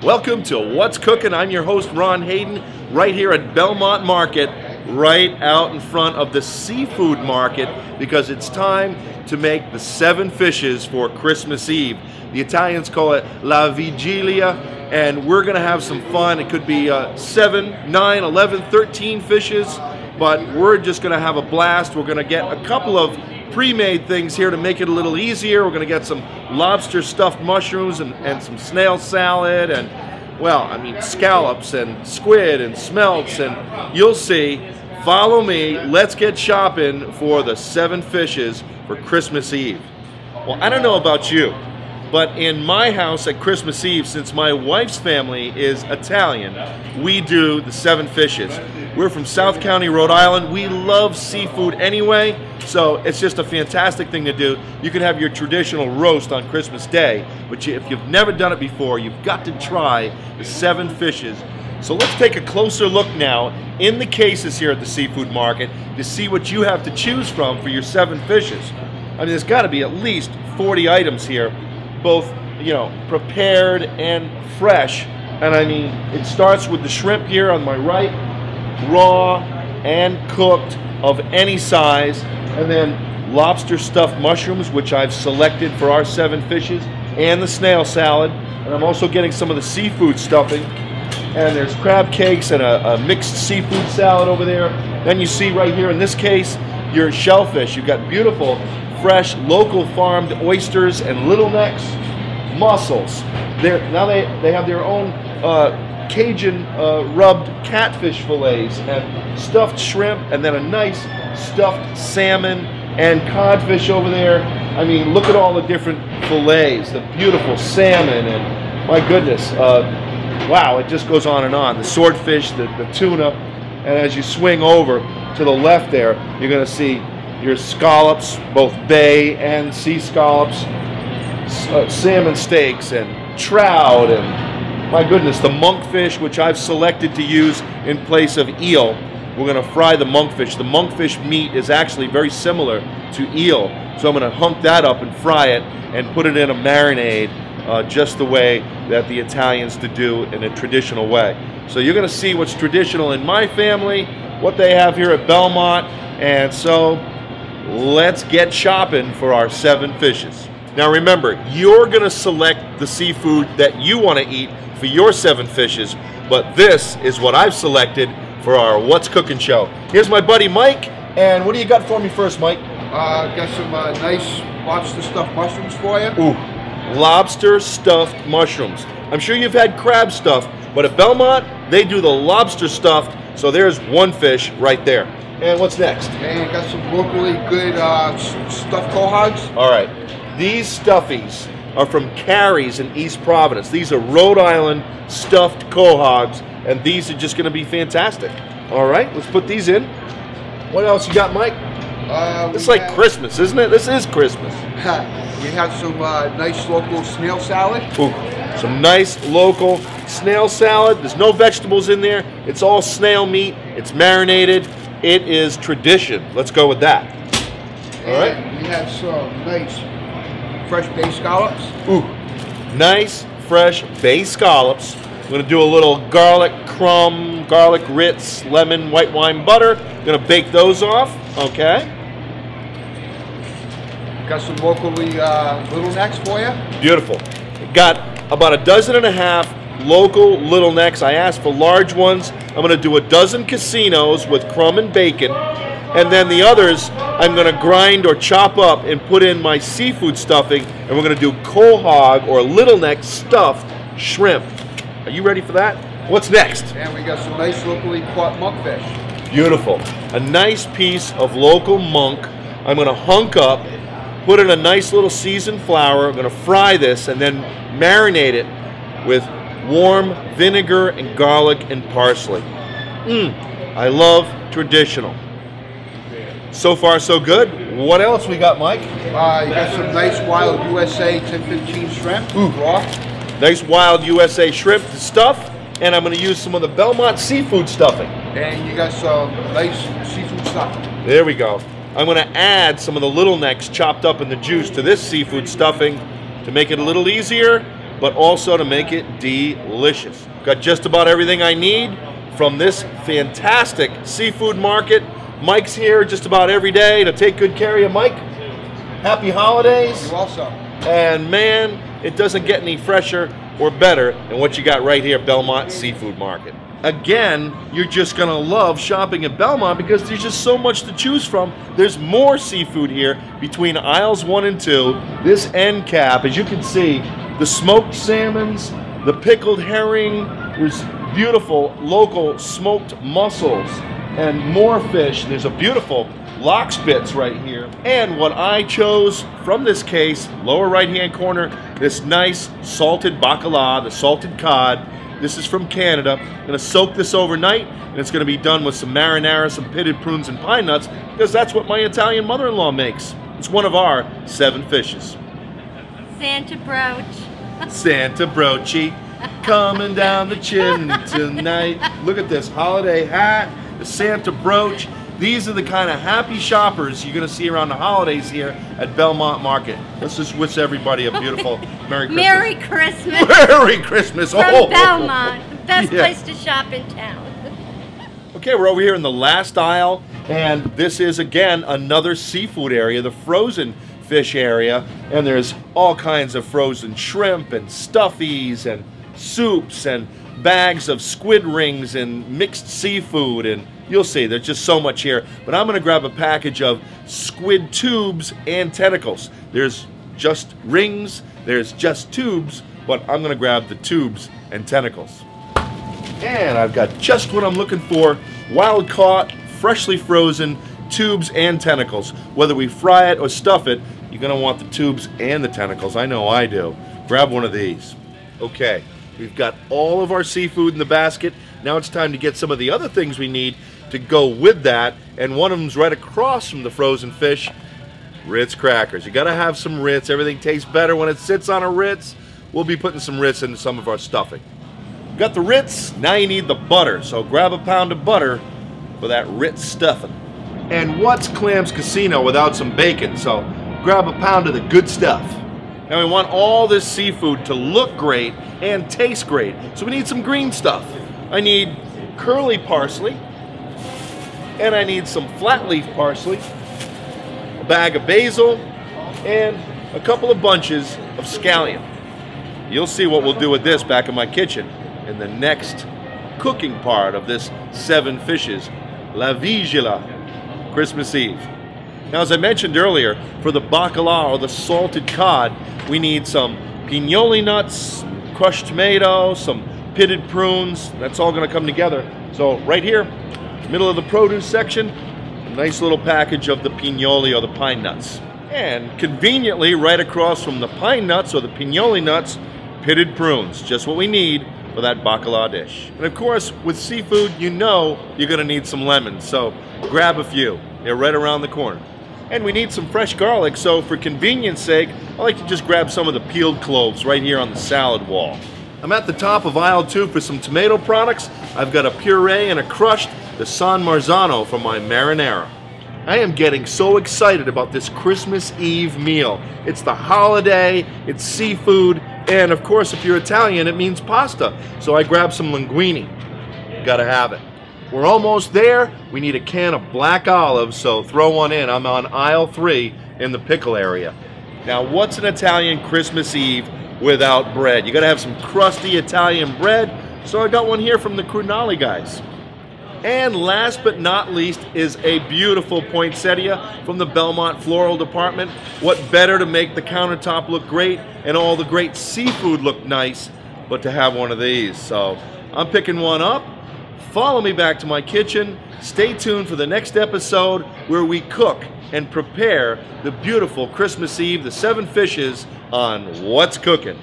Welcome to What's Cooking. I'm your host, Ron Hayden, right here at Belmont Market, right out in front of the seafood market, because it's time to make the 7 fishes for Christmas Eve. The Italians call it La Vigilia, and we're gonna have some fun. It could be 7, 9, 11, 13 fishes, but we're just gonna have a blast. We're gonna get a couple of pre-made things here to make it a little easier. We're gonna get some lobster stuffed mushrooms and some snail salad and, well, I mean, scallops and squid and smelts, and you'll see. Follow me, let's get shopping for the 7 fishes for Christmas Eve. Well, I don't know about you, but in my house at Christmas Eve, since my wife's family is Italian, we do the 7 fishes. We're from South County, Rhode Island. We love seafood anyway, so it's just a fantastic thing to do. You can have your traditional roast on Christmas Day, but if you've never done it before, you've got to try the 7 fishes. So let's take a closer look now in the cases here at the seafood market to see what you have to choose from for your 7 fishes. I mean, there's got to be at least 40 items here, both, you know, prepared and fresh. And I mean, it starts with the shrimp here on my right, raw and cooked of any size, and then lobster stuffed mushrooms, which I've selected for our 7 fishes, and the snail salad. And I'm also getting some of the seafood stuffing. And there's crab cakes and a mixed seafood salad over there. Then you see right here in this case, your shellfish. You've got beautiful, fresh, local farmed oysters and little necks, mussels. Now they have their own Cajun rubbed catfish fillets and stuffed shrimp, and then a nice stuffed salmon and codfish over there. I mean, look at all the different fillets, the beautiful salmon, and my goodness, wow, it just goes on and on. The swordfish, the tuna, and as you swing over to the left there, you're going to see your scallops, both bay and sea scallops, salmon steaks, and trout, and my goodness, the monkfish, which I've selected to use in place of eel. We're going to fry the monkfish. The monkfish meat is actually very similar to eel, so I'm going to hunk that up and fry it and put it in a marinade, just the way that the Italians do in a traditional way. So you're going to see what's traditional in my family, what they have here at Belmont, and so let's get shopping for our 7 fishes. Now remember, you're going to select the seafood that you want to eat for your 7 fishes, but this is what I've selected for our What's Cooking show. Here's my buddy Mike, and what do you got for me first, Mike? Got some nice lobster stuffed mushrooms for you. Ooh, lobster stuffed mushrooms. I'm sure you've had crab stuffed, but at Belmont, they do the lobster stuffed, so there's 1 fish right there. And what's next? And got some locally good stuffed quahogs. All right, these stuffies are from Carrie's in East Providence. These are Rhode Island stuffed quahogs, and these are just going to be fantastic. All right, let's put these in. What else you got, Mike? It's like Christmas, isn't it? This is Christmas. We have some nice local snail salad. Ooh, some nice local snail salad. There's no vegetables in there. It's all snail meat. It's marinated. It is tradition. Let's go with that. All right. We have some nice fresh bay scallops. Ooh, nice fresh bay scallops. I'm going to do a little garlic crumb, garlic ritz, lemon, white wine butter. I'm going to bake those off. Okay. Got some locally little necks for you. Beautiful. Got about 1.5 dozen local little necks. I asked for large ones. I'm going to do 12 casinos with crumb and bacon. And then the others I'm going to grind or chop up and put in my seafood stuffing. And we're going to do quahog or little neck stuffed shrimp. Are you ready for that? What's next? And we got some nice locally caught monkfish. Beautiful. A nice piece of local monk. I'm going to hunk up, put in a nice little seasoned flour. I'm going to fry this and then marinate it with warm vinegar and garlic and parsley. I love traditional. So far, so good. What else we got, Mike? You got some nice wild USA 1015 shrimp. Ooh. Raw. Nice wild USA shrimp to stuff. And I'm going to use some of the Belmont seafood stuffing. And you got some nice seafood stuffing. There we go. I'm going to add some of the little necks chopped up in the juice to this seafood stuffing to make it a little easier. but also to make it delicious. Got just about everything I need from this fantastic seafood market. Mike's here just about every day to take good care of you. Mike, happy holidays. You also. And man, it doesn't get any fresher or better than what you got right here at Belmont Seafood Market. Again, you're just gonna love shopping at Belmont because there's just so much to choose from. There's more seafood here between aisles 1 and 2. This end cap, as you can see, the smoked salmons, the pickled herring, there's beautiful local smoked mussels and more fish. There's a beautiful lox bits right here. And what I chose from this case, lower right hand corner, this nice salted bacala, the salted cod. This is from Canada. I'm gonna soak this overnight, and it's gonna be done with some marinara, some pitted prunes, and pine nuts, because that's what my Italian mother-in-law makes. It's one of our 7 fishes. Santa brooch. Santa broochie, coming down the chimney tonight. Look at this holiday hat, the Santa brooch. These are the kind of happy shoppers you're gonna see around the holidays here at Belmont Market. Let's just wish everybody a beautiful Merry Christmas. Merry Christmas. Merry Christmas. From Belmont, the best place to shop in town. Okay, we're over here in the last aisle, and this is again another seafood area, the frozen fish area, and there's all kinds of frozen shrimp and stuffies and soups and bags of squid rings and mixed seafood, and you'll see there's just so much here. But I'm gonna grab a package of squid tubes and tentacles. There's just rings, there's just tubes, but I'm gonna grab the tubes and tentacles. And I've got just what I'm looking for: wild caught, freshly frozen tubes and tentacles. Whether we fry it or stuff it, you're gonna want the tubes and the tentacles. I know I do. Grab one of these. Okay, we've got all of our seafood in the basket. Now it's time to get some of the other things we need to go with that, and one of them's right across from the frozen fish: Ritz crackers. You gotta have some Ritz. Everything tastes better when it sits on a Ritz. We'll be putting some Ritz into some of our stuffing. Got the Ritz, now you need the butter, so grab a pound of butter for that Ritz stuffing. And what's Clams Casino without some bacon? So grab a pound of the good stuff. Now we want all this seafood to look great and taste great, so we need some green stuff. I need curly parsley, and I need some flat leaf parsley, a bag of basil, and a couple of bunches of scallion. You'll see what we'll do with this back in my kitchen in the next cooking part of this 7 fishes, La Vigilia, Christmas Eve. Now, as I mentioned earlier, for the bacala or the salted cod, we need some pignoli nuts, crushed tomato, some pitted prunes. That's all gonna come together. So right here, middle of the produce section, a nice little package of the pignoli or the pine nuts. And conveniently, right across from the pine nuts or the pignoli nuts, pitted prunes, just what we need for that bacala dish. And of course, with seafood, you know you're gonna need some lemons, so grab a few. They're right around the corner. And we need some fresh garlic, so for convenience sake, I like to just grab some of the peeled cloves right here on the salad wall. I'm at the top of aisle 2 for some tomato products. I've got a puree and a crushed, the San Marzano for my marinara. I am getting so excited about this Christmas Eve meal. It's the holiday, it's seafood, and of course if you're Italian it means pasta. So I grabbed some linguine. Gotta have it. We're almost there. We need a can of black olives, so throw one in. I'm on aisle 3 in the pickle area. Now, what's an Italian Christmas Eve without bread? You gotta have some crusty Italian bread, so I got one here from the Crunali guys. And last but not least is a beautiful poinsettia from the Belmont Floral Department. What better to make the countertop look great and all the great seafood look nice, but to have one of these. So I'm picking one up. Follow me back to my kitchen. Stay tuned for the next episode where we cook and prepare the beautiful Christmas Eve, the 7 fishes on What's Cooking.